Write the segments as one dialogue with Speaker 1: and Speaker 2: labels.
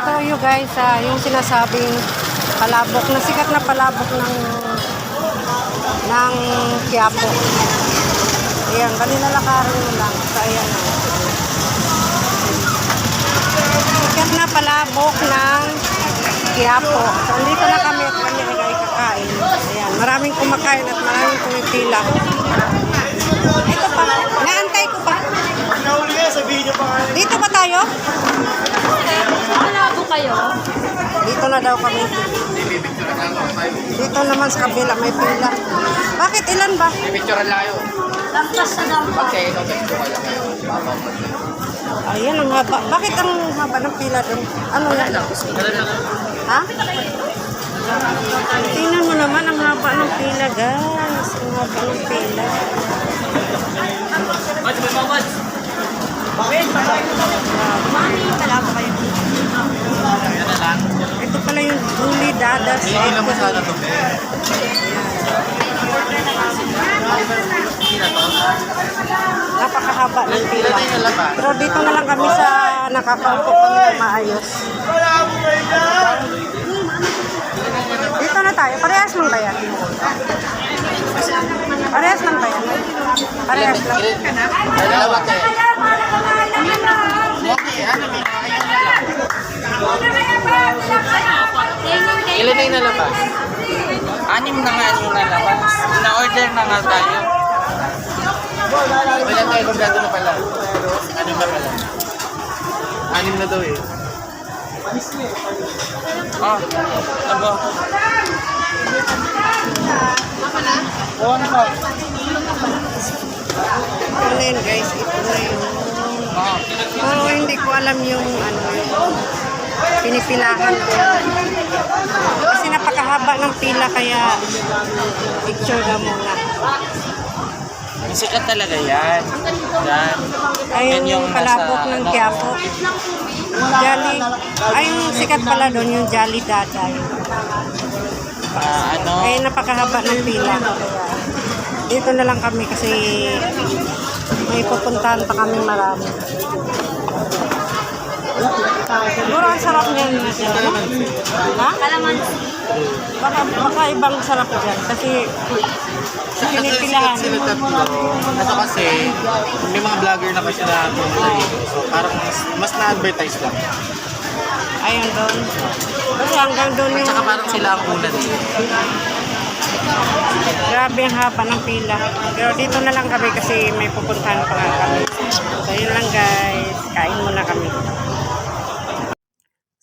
Speaker 1: toyo guys, yung sinasabing palabok, na sikat na palabok ng Quiapo. Ayan, kanina lakarin mo lang. So, ayan o. Sikat na palabok ng Quiapo. So, andito na kami at kami ay kakain. Ayan, maraming kumakain at maraming pumipila. Ito pa, naantay ko pa. Dito ba tayo?
Speaker 2: Malabo kayo?
Speaker 1: Dito na daw kami. Dito naman sa kabila may pila. Bakit ilan ba?
Speaker 3: Picture lang yun.
Speaker 2: Lampas sa dampa.
Speaker 3: Okay, okay.
Speaker 1: Ayan ang haba. Bakit ang haba ng pila doon? Ano yan? Ha? Tingnan mo naman ang haba ng pila guys. Ang haba ng pila.
Speaker 3: Bakit?
Speaker 1: Mami, palabo kayo. Ito pala yung Julie Dadas.
Speaker 3: Hindi naman sana ito.
Speaker 1: Napakahaba ng pila. Pero dito na lang kami sa nakakaupo kami na maayos. Dito na tayo. Parehas lang ba yan? Parehas lang ba yan? Parehas lang.
Speaker 3: Dalawa kayo. Okay, ano may ilan na yung nalabas? 6 na nga yung nalabas. Na-order na nga tayo. Ilan tayo kung gano'n na pala? 6 na pala. 6 na daw eh. Oh, abo.
Speaker 1: Ito na yun guys. Ito na yun. Pero hindi ko alam yung ano yung pinipilahan ko. Kasi napakahaba ng pila kaya picture na muna.
Speaker 3: Ang sikat talaga yan. Yan.
Speaker 1: Ayun yung palabok ng Quiapo. Jolly. Ay, yung sikat pala doon yung Jolly Dada. Ay, napakahaba ng pila. Dito na lang kami kasi may pupuntahan pa kami marami. Siguro ang sarap niyan. Ha?
Speaker 2: Kalamansi.
Speaker 1: Baka ibang sarap dyan kasi pinipilahan.
Speaker 3: Sila tatlo. Ito kasi, may mga vlogger na kasi na pumunta dito. So, parang mas na-advertise lang.
Speaker 1: Ayun doon. Kasi hanggang doon
Speaker 3: At
Speaker 1: yung...
Speaker 3: saka parang sila ang una dito.
Speaker 1: Grabe ang haba ng pila. Pero dito na lang kami kasi may pupuntahan pa nga kami. So yun lang guys. Kain muna kami.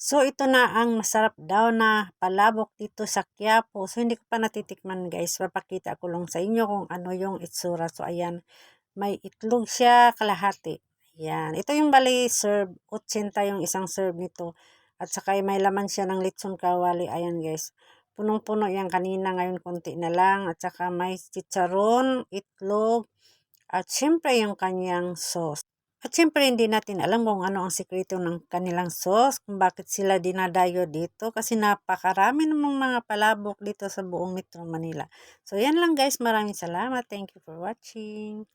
Speaker 1: So ito na ang masarap daw na palabok dito sa Quiapo. So hindi ko pa natitikman guys. Papakita ko lang sa inyo kung ano yung itsura. So ayan. May itlog siya kalahati. Ayan. Ito yung bali serve. 80 yung isang serve nito. At saka may laman siya ng lechon kawali. Ayan guys. Punong-puno yan kanina, ngayon konti na lang. At saka may chicharon, itlog, at syempre yung kanyang sauce. At syempre hindi natin alam kung ano ang sikreto ng kanilang sauce, kung bakit sila dinadayo dito. Kasi napakarami namang mga palabok dito sa buong Metro Manila. So yan lang guys, maraming salamat. Thank you for watching.